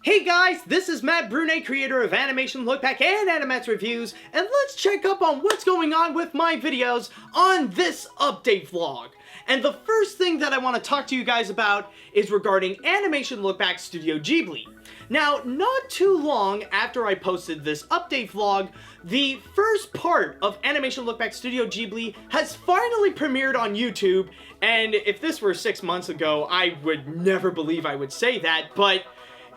Hey guys, this is Matt Brunet, creator of Animation Lookback and Animats Reviews, and let's check up on what's going on with my videos on this update vlog. And the first thing that I want to talk to you guys about is regarding Animation Lookback Studio Ghibli. Now, not too long after I posted this update vlog, the first part of Animation Lookback Studio Ghibli has finally premiered on YouTube, and if this were 6 months ago, I would never believe I would say that, but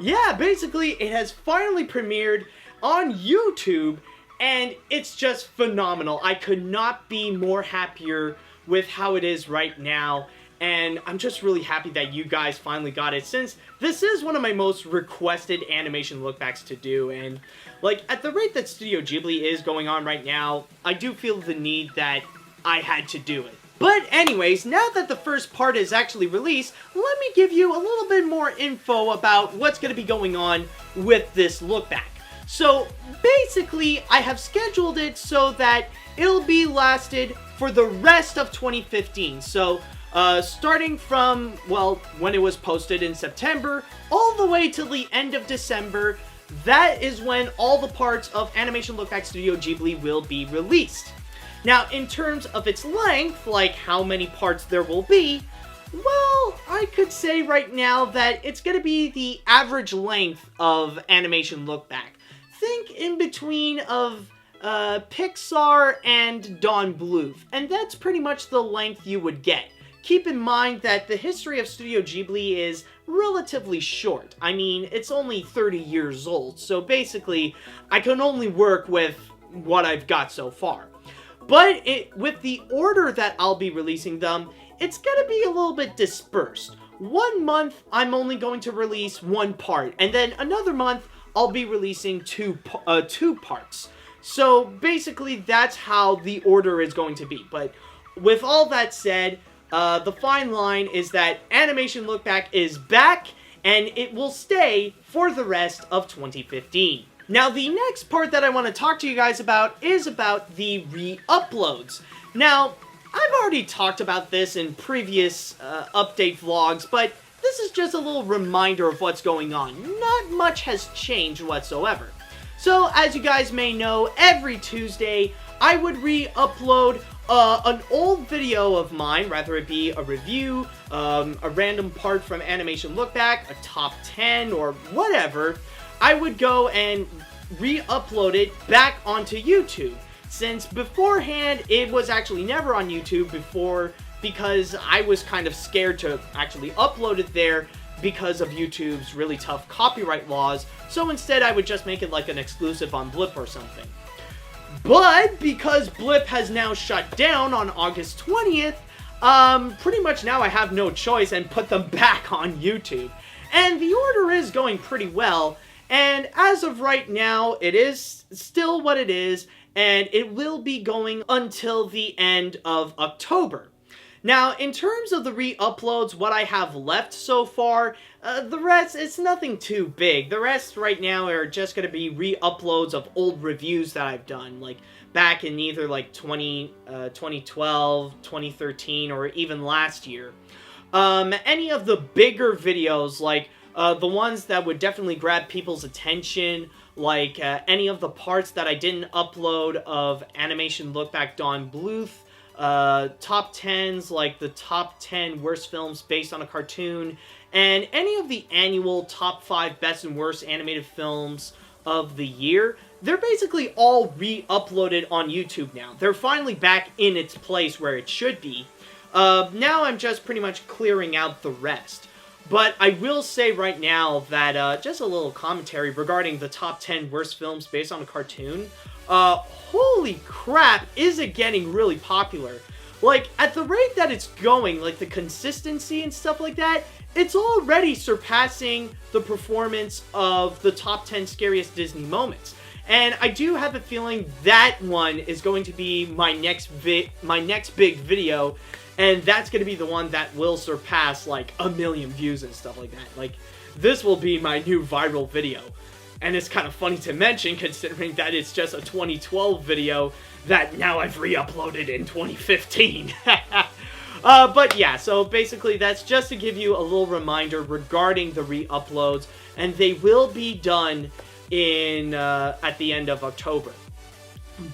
yeah, basically it has finally premiered on YouTube, and it's just phenomenal. I could not be more happier with how it is right now, and I'm just really happy that you guys finally got it, since this is one of my most requested animation lookbacks to do, and like at the rate that Studio Ghibli is going on right now, I do feel the need that I had to do it. But anyways, now that the first part is actually released, let me give you a little bit more info about what's going to be going on with this look back. So basically, I have scheduled it so that it'll be lasted for the rest of 2015. So starting from, well, when it was posted in September, all the way till the end of December, that is when all the parts of Animation Lookback Studio Ghibli will be released. Now, in terms of its length, like how many parts there will be, well, I could say right now that it's going to be the average length of Animation Lookback. Think in between of Pixar and Don Bluth, and that's pretty much the length you would get. Keep in mind that the history of Studio Ghibli is relatively short. I mean, it's only 30 years old, so basically, I can only work with what I've got so far. But with the order that I'll be releasing them, it's going to be a little bit dispersed. 1 month, I'm only going to release one part, and then another month, I'll be releasing two parts. So basically, that's how the order is going to be. But with all that said, the fine line is that Animation Lookback is back, and it will stay for the rest of 2015. Now, the next part that I want to talk to you guys about is about the ReUploads. Now, I've already talked about this in previous update vlogs, but this is just a little reminder of what's going on. Not much has changed whatsoever. So, as you guys may know, every Tuesday, I would re-upload an old video of mine, rather it be a review, a random part from Animation Lookback, a top 10, or whatever. I would go and re-upload it back onto YouTube, since beforehand it was actually never on YouTube before, because I was kind of scared to actually upload it there because of YouTube's really tough copyright laws, so instead I would just make it like an exclusive on Blip or something. But because Blip has now shut down on August 20th, pretty much now I have no choice and put them back on YouTube. And the order is going pretty well. And as of right now, it is still what it is, and it will be going until the end of October. Now, in terms of the re-uploads, what I have left so far, the rest, it's nothing too big. The rest right now are just going to be re-uploads of old reviews that I've done, like back in either like 2012, 2013, or even last year. Any of the bigger videos, like the ones that would definitely grab people's attention, like any of the parts that I didn't upload of Animation Lookback Don Bluth, top 10s like the top 10 worst films based on a cartoon, and any of the annual top 5 best and worst animated films of the year, they're basically all re-uploaded on YouTube now. They're finally back in its place where it should be. Now I'm just pretty much clearing out the rest. But I will say right now that, just a little commentary regarding the top 10 worst films based on a cartoon. Holy crap, is it getting really popular. Like, at the rate that it's going, like the consistency and stuff like that, it's already surpassing the performance of the top 10 scariest Disney moments. And I do have a feeling that one is going to be my next big video. And that's going to be the one that will surpass, like, 1 million views and stuff like that. Like, this will be my new viral video. And it's kind of funny to mention, considering that it's just a 2012 video that now I've re-uploaded in 2015. But yeah, so basically that's just to give you a little reminder regarding the re-uploads and they will be done in at the end of October.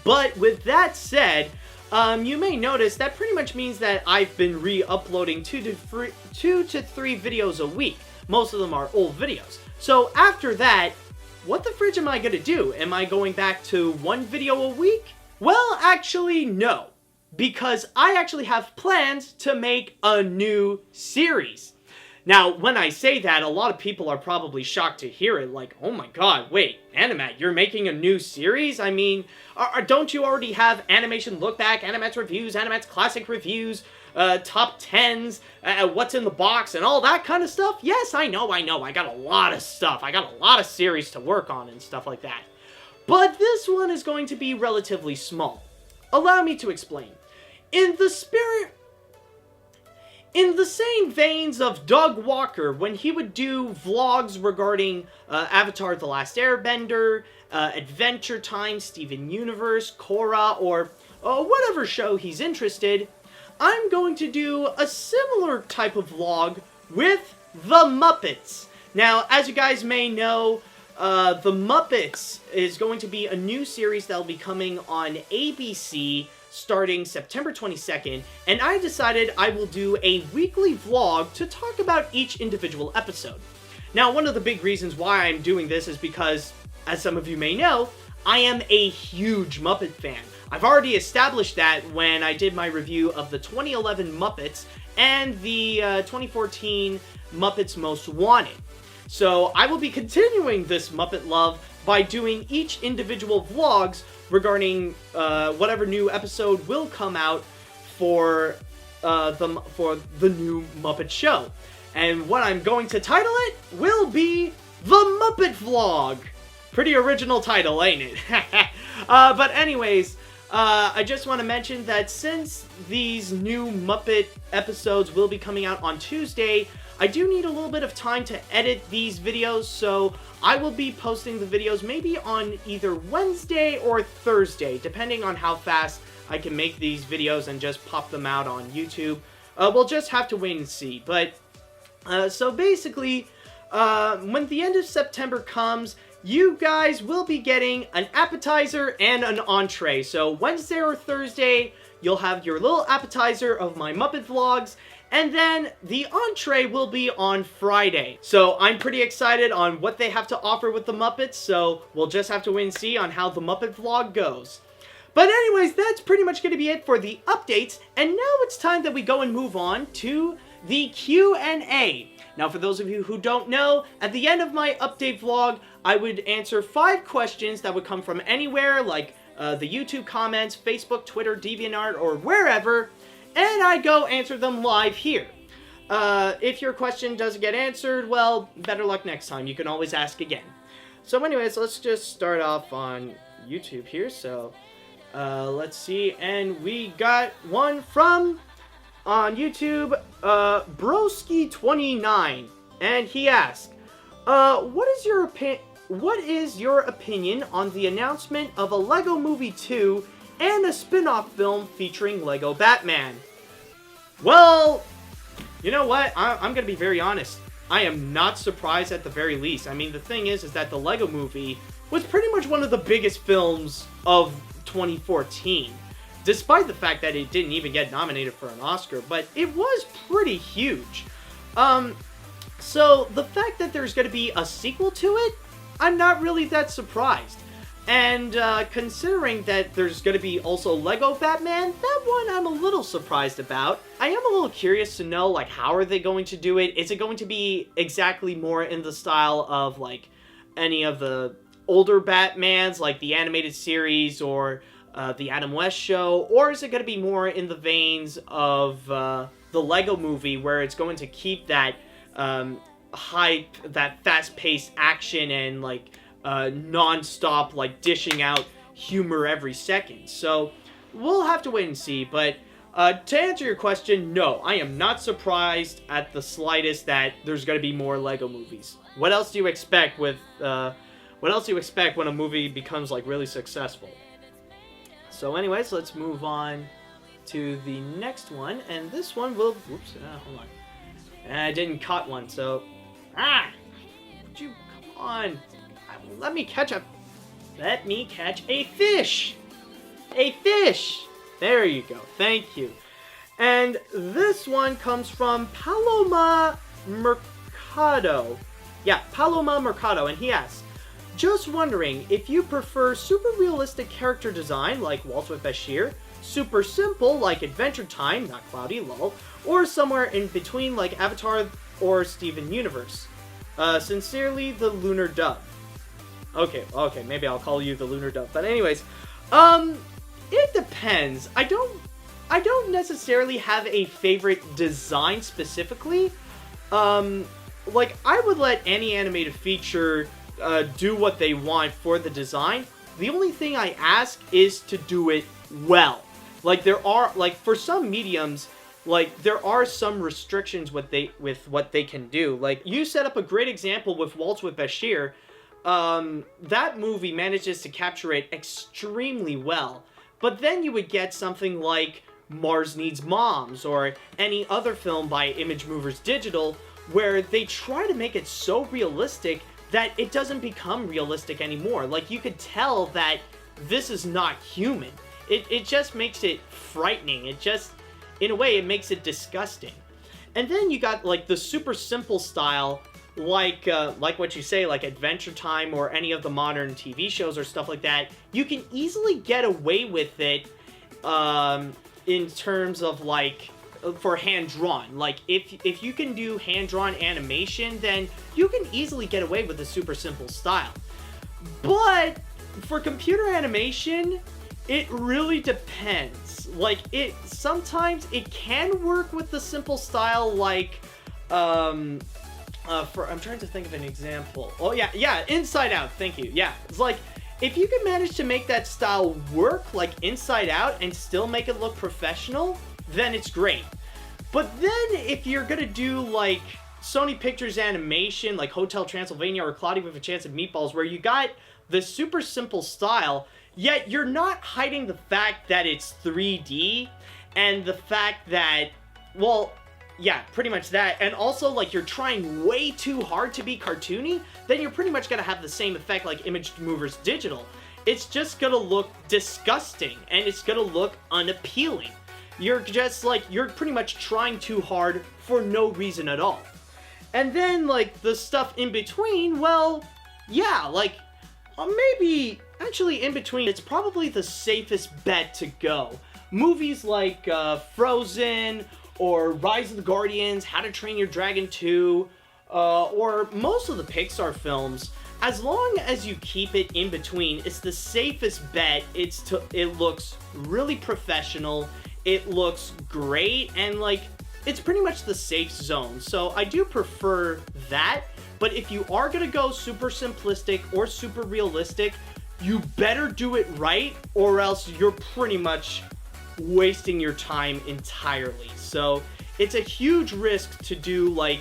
But with that said, you may notice that pretty much means that I've been re-uploading 2 to 3 videos a week. Most of them are old videos. So after that, what the fridge am I gonna do? Am I going back to 1 video a week? Well, actually, no. Because I actually have plans to make a new series. Now, when I say that, a lot of people are probably shocked to hear it, like, oh my god, wait, Animat, you're making a new series? I mean, don't you already have Animation Lookback, Animat's Reviews, Animat's Classic Reviews, Top 10s, What's in the Box, and all that kind of stuff? Yes, I know, I got a lot of stuff. I got a lot of series to work on and stuff like that. But this one is going to be relatively small. Allow me to explain. In the same veins of Doug Walker, when he would do vlogs regarding Avatar The Last Airbender, Adventure Time, Steven Universe, Korra, or whatever show he's interested, I'm going to do a similar type of vlog with the Muppets. Now, as you guys may know, the Muppets is going to be a new series that will be coming on ABC starting September 22nd, and I decided I will do a weekly vlog to talk about each individual episode. Now, one of the big reasons why I'm doing this is because, as some of you may know, I am a huge Muppet fan. I've already established that when I did my review of the 2011 Muppets and the 2014 Muppets Most Wanted. So I will be continuing this Muppet love by doing each individual vlogs regarding whatever new episode will come out for the new Muppet show. And what I'm going to title it will be The Muppet Vlog. Pretty original title, ain't it? But anyways, I just want to mention that since these new Muppet episodes will be coming out on Tuesday, I do need a little bit of time to edit these videos, so I will be posting the videos maybe on either Wednesday or Thursday, depending on how fast I can make these videos and just pop them out on YouTube. We'll just have to wait and see. But, so basically, when the end of September comes, you guys will be getting an appetizer and an entree. So Wednesday or Thursday, you'll have your little appetizer of my Muppet vlogs, and then the entree will be on Friday. So I'm pretty excited on what they have to offer with the Muppets, so we'll just have to wait and see on how the Muppet vlog goes. But anyways, that's pretty much going to be it for the updates, and now it's time that we go and move on to the Q&A. Now, for those of you who don't know, at the end of my update vlog, I would answer 5 questions that would come from anywhere, like the YouTube comments, Facebook, Twitter, DeviantArt, or wherever, and I go answer them live here. If your question doesn't get answered, well, better luck next time. You can always ask again. So anyways, let's just start off on YouTube here. So, let's see, and we got one from, on YouTube, Broski29, and he asked, what is your opinion on the announcement of a Lego Movie 2 and a spin-off film featuring Lego Batman? Well, you know what? I'm gonna be very honest. I am not surprised at the very least. I mean, the thing is that the Lego Movie was pretty much one of the biggest films of 2014. Despite the fact that it didn't even get nominated for an Oscar, but it was pretty huge. So the fact that there's gonna be a sequel to it, I'm not really that surprised. And considering that there's going to be also Lego Batman, that one I'm a little surprised about. I am a little curious to know, like, how are they going to do it? Is it going to be exactly more in the style of, like, any of the older Batmans, like the animated series or the Adam West show? Or is it going to be more in the veins of the Lego Movie, where it's going to keep that hype, that fast-paced action and, like, non-stop, like, dishing out humor every second? So we'll have to wait and see. But to answer your question, no, I am not surprised at the slightest that there's going to be more Lego movies. What else do you expect with what else do you expect when a movie becomes, like, really successful? So anyways, let's move on to the next one, and this one will, whoops, hold on, I didn't cut one, so would you on. Let me catch a fish. A fish. There you go. Thank you. And this one comes from Paloma Mercado. Yeah, Paloma Mercado, and he asks, just wondering if you prefer super realistic character design like Waltz with Bashir, super simple like Adventure Time, not Cloudy, lol, or somewhere in between like Avatar or Steven Universe. Sincerely, the Lunar Dove. Okay, maybe I'll call you the Lunar Dove. But anyways, it depends. I don't necessarily have a favorite design specifically. Like, I would let any animated feature do what they want for the design. The only thing I ask is to do it well. Like, there are, like, for some mediums, like, there are some restrictions with what they can do. Like, you set up a great example with Waltz with Bashir. That movie manages to capture it extremely well. But then you would get something like Mars Needs Moms, or any other film by Image Movers Digital, where they try to make it so realistic that it doesn't become realistic anymore. Like, you could tell that this is not human. It just makes it frightening. It just, in a way, it makes it disgusting. And then you got, like, the super simple style, like what you say, like Adventure Time or any of the modern TV shows or stuff like that. You can easily get away with it in terms of, like, for hand-drawn. Like, if you can do hand-drawn animation, then you can easily get away with a super simple style. But for computer animation, it really depends. Like, sometimes it can work with the simple style, like, I'm trying to think of an example. Oh, yeah, Inside Out, thank you. Yeah, it's like, if you can manage to make that style work, like Inside Out, and still make it look professional, then it's great. But then if you're gonna do, like, Sony Pictures animation, like Hotel Transylvania or Cloudy with a Chance of Meatballs, where you got the super simple style, yet you're not hiding the fact that it's 3D, and the fact that, well, yeah, pretty much that, and also, like, you're trying way too hard to be cartoony, then you're pretty much gonna have the same effect like Image Movers Digital. It's just gonna look disgusting, and it's gonna look unappealing. You're just, like, you're pretty much trying too hard for no reason at all. And then, like, the stuff in between, well, yeah, like, maybe, actually in between, it's probably the safest bet to go. Movies like Frozen, or Rise of the Guardians, How to Train Your Dragon 2, or most of the Pixar films, as long as you keep it in between, it's the safest bet. It looks really professional, it looks great, and, like, it's pretty much the safe zone. So I do prefer that, but if you are gonna go super simplistic or super realistic, you better do it right, or else you're pretty much wasting your time entirely. So it's a huge risk to do, like,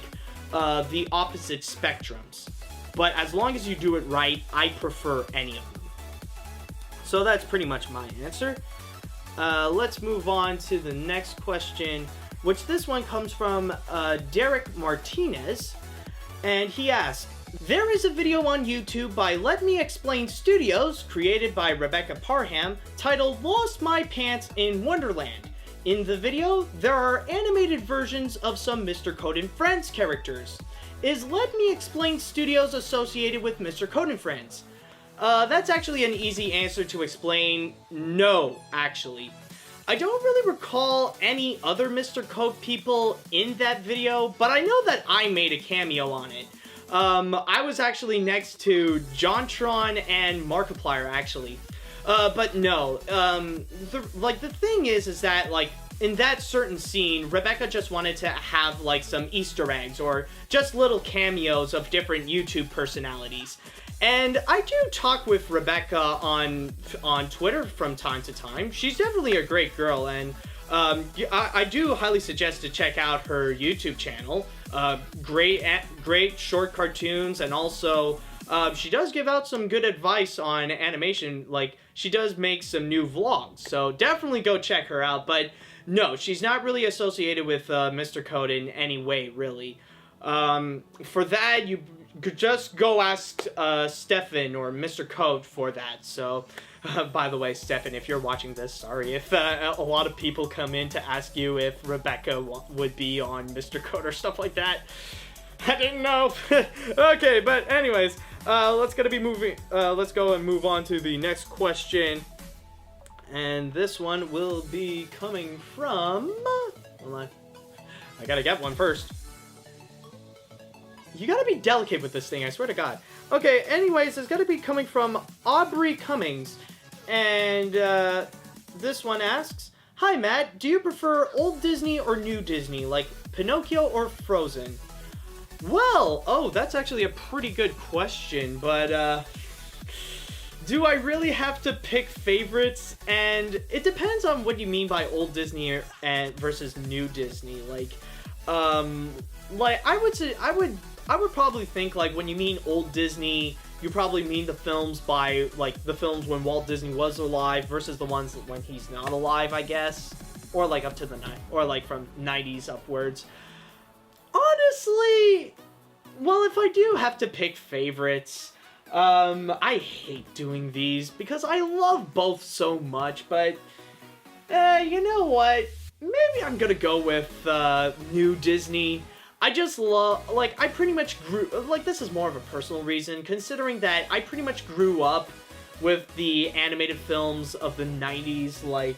the opposite spectrums. But as long as you do it right, I prefer any of them. So that's pretty much my answer. Let's move on to the next question, which this one comes from Derek Martinez, and he asks, there is a video on YouTube by Let Me Explain Studios, created by Rebecca Parham, titled Lost My Pants in Wonderland. In the video, there are animated versions of some Mr. Code and Friends characters. Is Let Me Explain Studios associated with Mr. Code and Friends? That's actually an easy answer to explain. No, actually. I don't really recall any other Mr. Code people in that video, but I know that I made a cameo on it. I was actually next to JonTron and Markiplier, actually. But no, the thing is that, like, in that certain scene, Rebecca just wanted to have, like, some Easter eggs, or just little cameos of different YouTube personalities. And I do talk with Rebecca on Twitter from time to time. She's definitely a great girl, and I do highly suggest to check out her YouTube channel. Great short cartoons, and also she does give out some good advice on animation. Like, she does make some new vlogs, so definitely go check her out. But no, she's not really associated with Mr. Code in any way, really. For that, just go ask Stefan or Mr. Code for that. So, by the way, Stefan, if you're watching this, sorry if a lot of people come in to ask you if Rebecca would be on Mr. Code or stuff like that. I didn't know. Okay, but anyways, let's go and move on to the next question. And this one will be coming from... Hold on. I gotta get one first. You gotta be delicate with this thing, I swear to God. Okay, anyways, it's gotta be coming from Aubrey Cummings. And this one asks, "Hi Matt, do you prefer old Disney or new Disney, like Pinocchio or Frozen?" Well, oh, that's actually a pretty good question, but do I really have to pick favorites? And it depends on what you mean by old Disney versus new Disney. Like I would say, I would probably think, like, when you mean old Disney, you probably mean the films by, like, the films when Walt Disney was alive versus the ones when he's not alive, I guess. Or, like, up to the or, like, from 90s upwards. Honestly, well, if I do have to pick favorites, I hate doing these because I love both so much, but, you know what? Maybe I'm gonna go with, new Disney. I just love, like, I pretty much grew, like, this is more of a personal reason, considering that I pretty much grew up with the animated films of the 90s, like,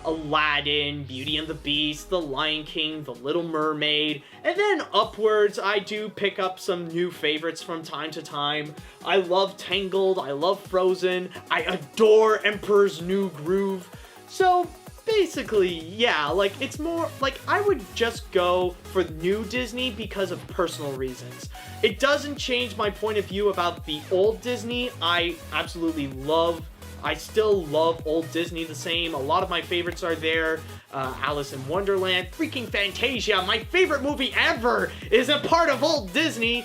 Aladdin, Beauty and the Beast, The Lion King, The Little Mermaid, and then upwards, I do pick up some new favorites from time to time. I love Tangled, I love Frozen, I adore Emperor's New Groove, so basically, yeah, like, it's more, like, I would just go for new Disney because of personal reasons. It doesn't change my point of view about the old Disney. I still love old Disney the same. A lot of my favorites are there. Alice in Wonderland, freaking Fantasia, my favorite movie ever, is a part of old Disney.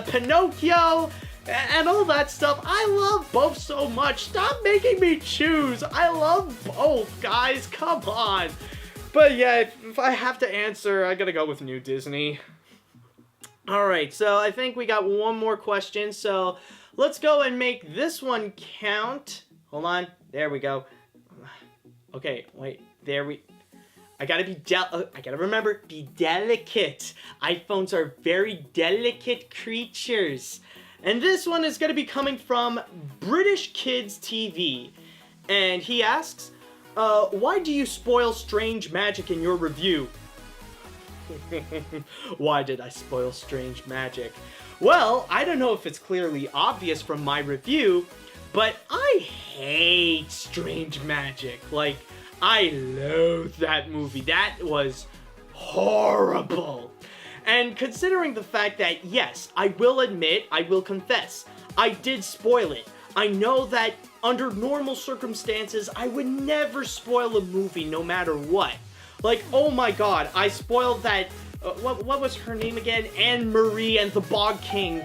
Pinocchio, and all that stuff. I love both so much. Stop making me choose. I love both, guys. Come on. But yeah, if I have to answer, I gotta go with new Disney. Alright, so I think we got one more question. So let's go and make this one count. Hold on. There we go. Okay, wait. I gotta remember, be delicate. iPhones are very delicate creatures. And this one is going to be coming from British Kids TV. And he asks, why do you spoil strange magic in your review? Why did I spoil strange magic? Well, I don't know if it's clearly obvious from my review, but I hate strange magic. Like, I loathe that movie. That was horrible. And considering the fact that, yes, I will admit, I will confess, I did spoil it. I know that under normal circumstances, I would never spoil a movie no matter what. Like, oh my god, I spoiled that, what was her name again? Anne-Marie and the Bog King.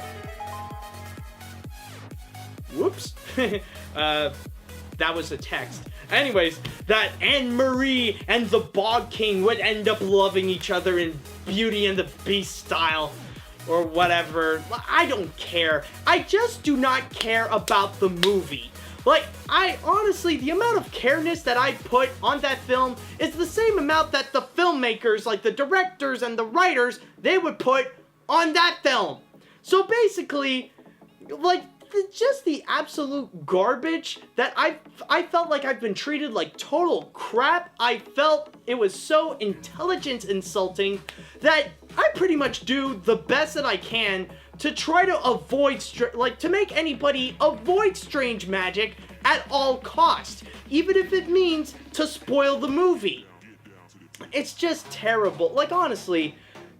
Whoops. That was a text. Anyways, that Anne-Marie and the Bog King would end up loving each other in Beauty and the Beast style, or whatever. I don't care. I just do not care about the movie. Like, I honestly, the amount of careness that I put on that film is the same amount that the filmmakers, like the directors and the writers, they would put on that film. So basically, like, just the absolute garbage that I felt like I've been treated like total crap. I felt it was so intelligence insulting that I pretty much do the best that I can to try to avoid, to make anybody avoid strange magic at all costs, even if it means to spoil the movie. It's just terrible. Like, honestly,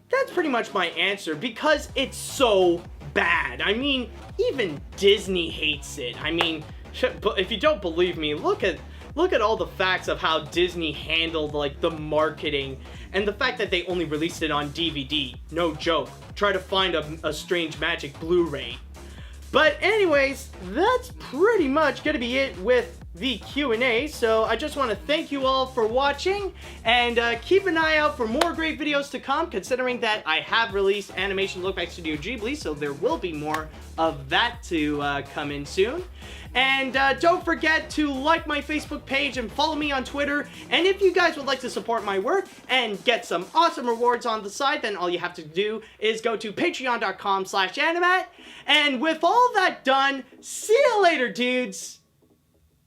that's pretty much my answer because it's so bad. I mean, even Disney hates it. I mean, if you don't believe me, look at all the facts of how Disney handled, like, the marketing and the fact that they only released it on DVD. No joke. Try to find a Strange Magic Blu-ray. But anyways, that's pretty much gonna be it with the Q&A, so I just want to thank you all for watching, and keep an eye out for more great videos to come, considering that I have released Animation Lookback Studio Ghibli, so there will be more of that to come in soon. And don't forget to like my Facebook page and follow me on Twitter, and if you guys would like to support my work and get some awesome rewards on the side, then all you have to do is go to patreon.com/animat, and with all that done, see you later, dudes!